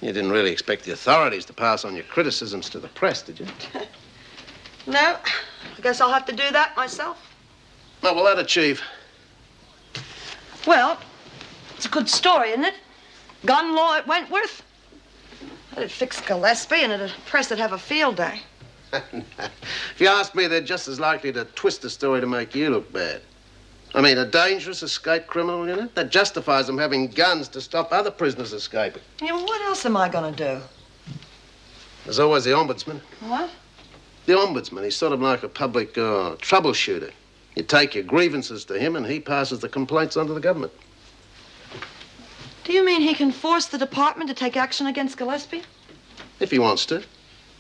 You didn't really expect the authorities to pass on your criticisms to the press, did you? No. I guess I'll have to do that myself. What will that achieve? Well, it's a good story, isn't it? Gun law at Wentworth. That'd fix Gillespie and the press would have a field day. If you ask me, they're just as likely to twist the story to make you look bad. I mean, a dangerous escaped criminal, you know? That justifies them having guns to stop other prisoners escaping. Yeah, well, what else am I going to do? There's always the ombudsman. What? The ombudsman, he's sort of like a public troubleshooter. You take your grievances to him and he passes the complaints on to the government. Do you mean he can force the department to take action against Gillespie? If he wants to.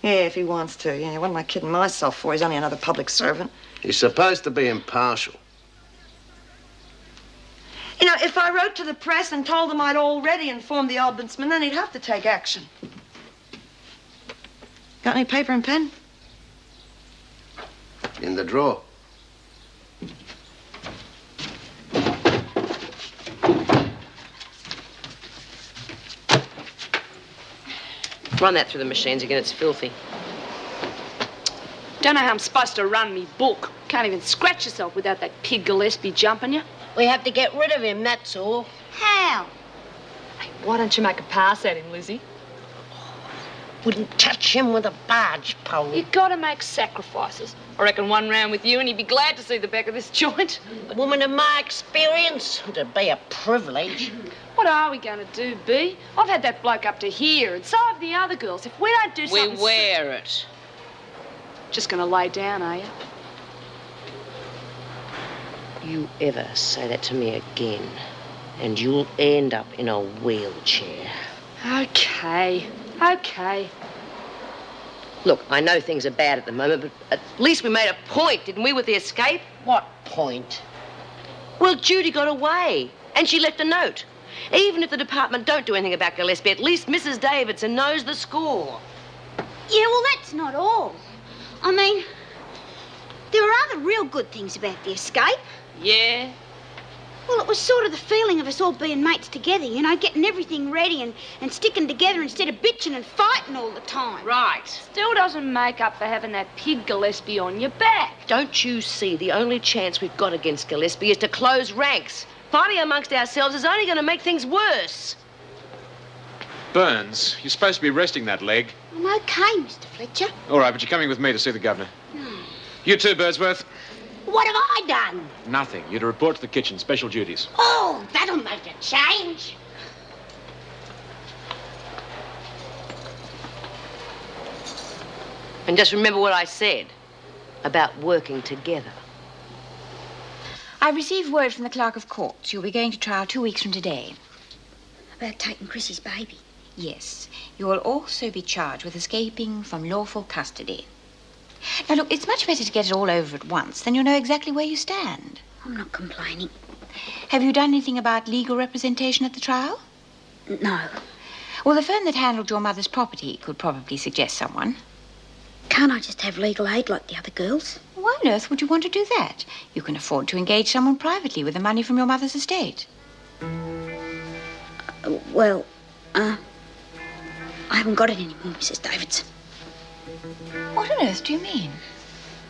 Yeah, if he wants to. Yeah, what am I kidding myself for? He's only another public servant. He's supposed to be impartial. You know, if I wrote to the press and told them I'd already informed the ombudsman, then he'd have to take action. Got any paper and pen? In the drawer. Run that through the machines again, it's filthy. Don't know how I'm supposed to run me book. Can't even scratch yourself without that pig Gillespie jumping you. We have to get rid of him, that's all. How? Hey, why don't you make a pass at him, Lizzie? Wouldn't touch him with a barge pole. You gotta make sacrifices. I reckon one round with you and he'd be glad to see the back of this joint. A woman of my experience, it'd be a privilege. What are we gonna do, B? I've had that bloke up to here, and so have the other girls. If we don't do something... We wear it. Just gonna lay down, are you? You ever say that to me again, and you'll end up in a wheelchair. Okay. Look, I know things are bad at the moment, but at least we made a point, didn't we, with the escape? What point? Well, Judy got away, and she left a note. Even if the department don't do anything about Gillespie, at least Mrs. Davidson knows the score. Yeah, well, that's not all. I mean, there were other real good things about the escape. Yeah? Well, it was sort of the feeling of us all being mates together, you know, getting everything ready and sticking together instead of bitching and fighting all the time. Right. Still doesn't make up for having that pig Gillespie on your back. Don't you see the only chance we've got against Gillespie is to close ranks? Fighting amongst ourselves is only going to make things worse. Burns, you're supposed to be resting that leg. I'm okay, Mr. Fletcher. All right, but you're coming with me to see the governor. You too, Birdsworth. What have I done? Nothing. You're to report to the kitchen. Special duties. Oh, that'll make a change. And just remember what I said about working together. I received word from the clerk of courts. You'll be going to trial 2 weeks from today. About taking Chrissy's baby. Yes. You will also be charged with escaping from lawful custody. Now, look, it's much better to get it all over at once, then you'll know exactly where you stand. I'm not complaining. Have you done anything about legal representation at the trial? No. Well, the firm that handled your mother's property could probably suggest someone. Can't I just have legal aid like the other girls? Why on earth would you want to do that? You can afford to engage someone privately with the money from your mother's estate. I haven't got it anymore, Mrs. Davidson. What on earth do you mean?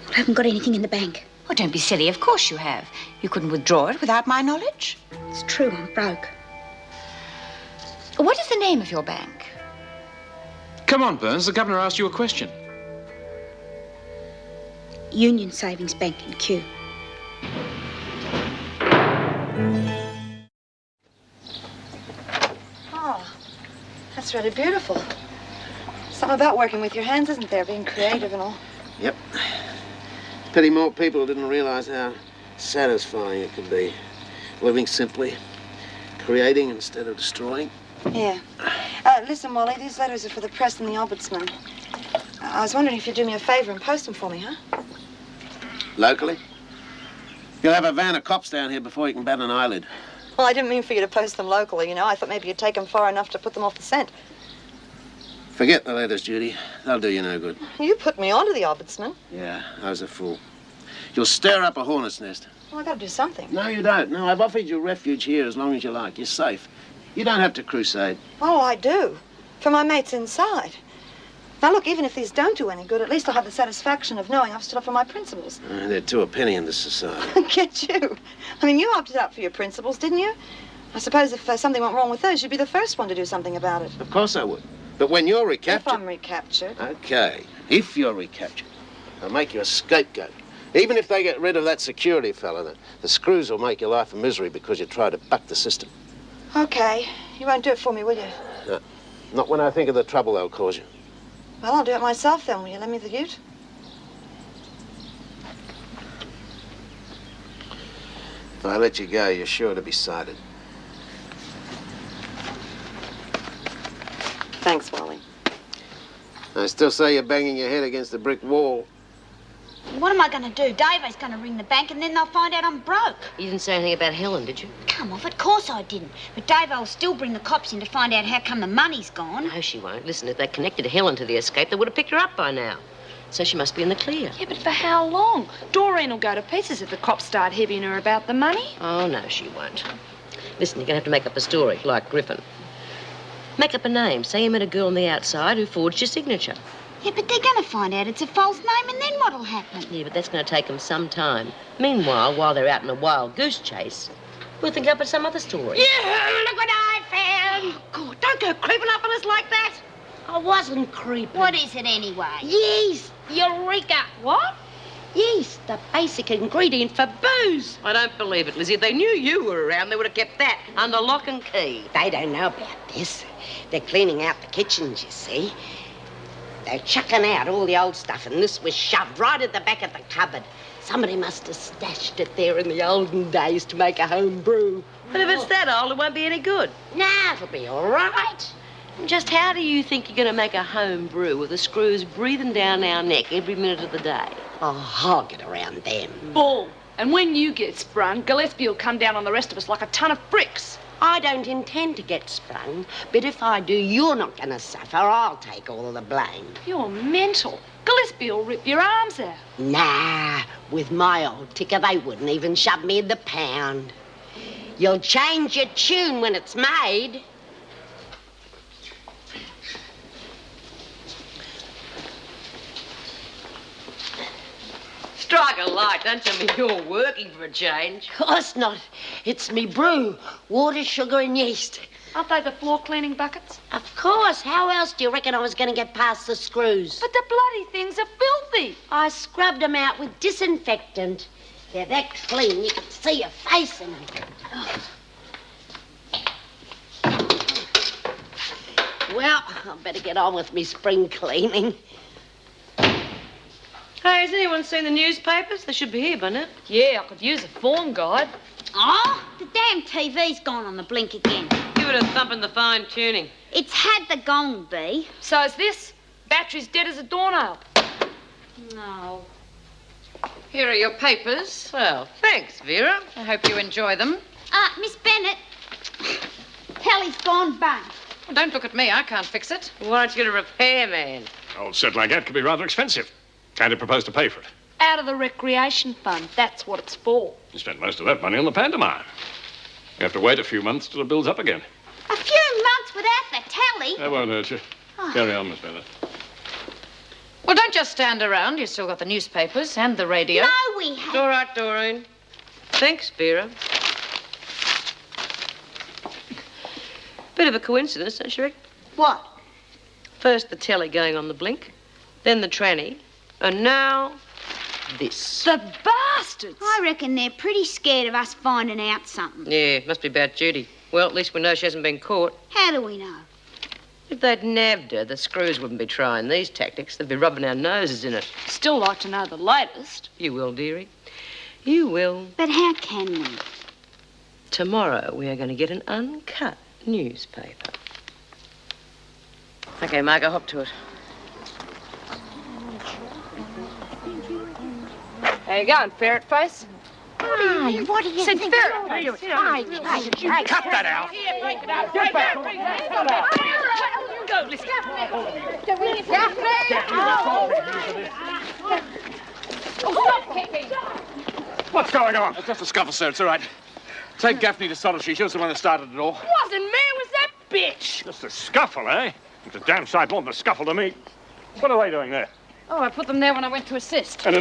I haven't got anything in the bank. Oh, don't be silly. Of course you have. You couldn't withdraw it without my knowledge. It's true, I'm broke. What is the name of your bank? Come on, Burns. The governor asked you a question. Union Savings Bank in Kew. Oh, that's really beautiful. Something about working with your hands, isn't there? Being creative and all. Yep. Pity more people didn't realize how satisfying it could be. Living simply, creating instead of destroying. Yeah. Listen, Wally, these letters are for the press and the ombudsman. I was wondering if you'd do me a favor and post them for me, huh? Locally? You'll have a van of cops down here before you can bat an eyelid. Well, I didn't mean for you to post them locally, you know. I thought maybe you'd take them far enough to put them off the scent. Forget the letters, Judy. They'll do you no good. You put me onto the ombudsman. Yeah, I was a fool. You'll stir up a hornet's nest. Well, I gotta do something. No, you don't. No, I've offered you refuge here as long as you like. You're safe. You don't have to crusade. Oh, I do. For my mates inside. Now, look, even if these don't do any good, at least I'll have the satisfaction of knowing I've stood up for my principles. They're two a penny in this society. Get you. I mean, you opted out for your principles, didn't you? I suppose if something went wrong with those, you'd be the first one to do something about it. Of course I would. But when you're recaptured... If I'm recaptured. Okay, if you're recaptured, I'll make you a scapegoat. Even if they get rid of that security fella, the screws will make your life a misery because you try to buck the system. Okay. You won't do it for me, will you? No, not when I think of the trouble they'll cause you. Well, I'll do it myself then. Will you lend me the ute? If I let you go, you're sure to be cited. Thanks, Wally. I still say you're banging your head against the brick wall. What am I going to do? Davy's going to ring the bank and then they'll find out I'm broke. You didn't say anything about Helen, did you? Come off, of course I didn't. But Davy will still bring the cops in to find out how come the money's gone. No, she won't. Listen, if they connected Helen to the escape, they would have picked her up by now. So she must be in the clear. Yeah, but for how long? Doreen will go to pieces if the cops start heavying her about the money. Oh, no, she won't. Listen, you're going to have to make up a story, like Griffin. Make up a name. Say you met a girl on the outside who forged your signature. Yeah, but they're going to find out it's a false name and then what'll happen? Yeah, but that's going to take them some time. Meanwhile, while they're out in a wild goose chase, we'll think up some other story. Yeah, look what I found! Oh, God, don't go creeping up on us like that. I wasn't creeping. What is it anyway? Yeast. Eureka. What? Yeast, the basic ingredient for booze. I don't believe it, Lizzie. If they knew you were around, they would have kept that under lock and key. They don't know about this. They're cleaning out the kitchens, you see. They're chucking out all the old stuff, and this was shoved right at the back of the cupboard. Somebody must have stashed it there in the olden days to make a home brew. But if it's that old, it won't be any good. Nah, it'll be all right. And just how do you think you're going to make a home brew with the screws breathing down our neck every minute of the day? Oh, I'll get around them. Bull. And when you get sprung, Gillespie will come down on the rest of us like a ton of bricks. I don't intend to get sprung, but if I do, you're not going to suffer. I'll take all of the blame. You're mental. Gillespie will rip your arms out. Nah, with my old ticker, they wouldn't even shove me in the pound. You'll change your tune when it's made. Strike a light. Don't tell me you're working for a change. Of course not. It's me brew. Water, sugar, and yeast. Aren't they the floor cleaning buckets? Of course. How else do you reckon I was going to get past the screws? But the bloody things are filthy. I scrubbed them out with disinfectant. They're that clean you can see your face in them. Well, I better get on with me spring cleaning. Hey, has anyone seen the newspapers? They should be here by now. Yeah, I could use a form guide. Oh, the damn TV's gone on the blink again. Give it a thump in the fine-tuning. It's had the gong, Bee. So's this. Battery's dead as a doornail. No. Here are your papers. Well, thanks, Vera. I hope you enjoy them. Miss Bennett, telly's gone bang. Well, don't look at me. I can't fix it. Why don't you get a repairman? Old set like that could be rather expensive. Kind of propose to pay for it. Out of the recreation fund. That's what it's for. You spent most of that money on the pantomime. You have to wait a few months till it builds up again. A few months without the telly? That won't hurt you. Carry on, Miss Bennett. Well, don't just stand around. You've still got the newspapers and the radio. No, we haven't. It's all right, Doreen. Thanks, Vera. Bit of a coincidence, don't you reckon? What? First the telly going on the blink, then the tranny, and now this. The bastards! I reckon they're pretty scared of us finding out something. Yeah, must be about Judy. Well, at least we know she hasn't been caught. How do we know? If they'd nabbed her, the screws wouldn't be trying these tactics. They'd be rubbing our noses in it. Still like to know the latest. You will, dearie. You will. But how can we? Tomorrow we are going to get an uncut newspaper. Okay, Margot, hop to it. How you going, ferret face? Hey, what do you Said think? ferret face. Cut that out! Get back! You go, listen. Stop kicking! What's going on? It's just a scuffle, sir. It's all right. Take Gaffney to Solitary. She was the one that started it all. Wasn't me, it was that bitch. Just a scuffle, eh? It's a damn sight more than a scuffle to me. What are they doing there? Oh, I put them there when I went to assist. And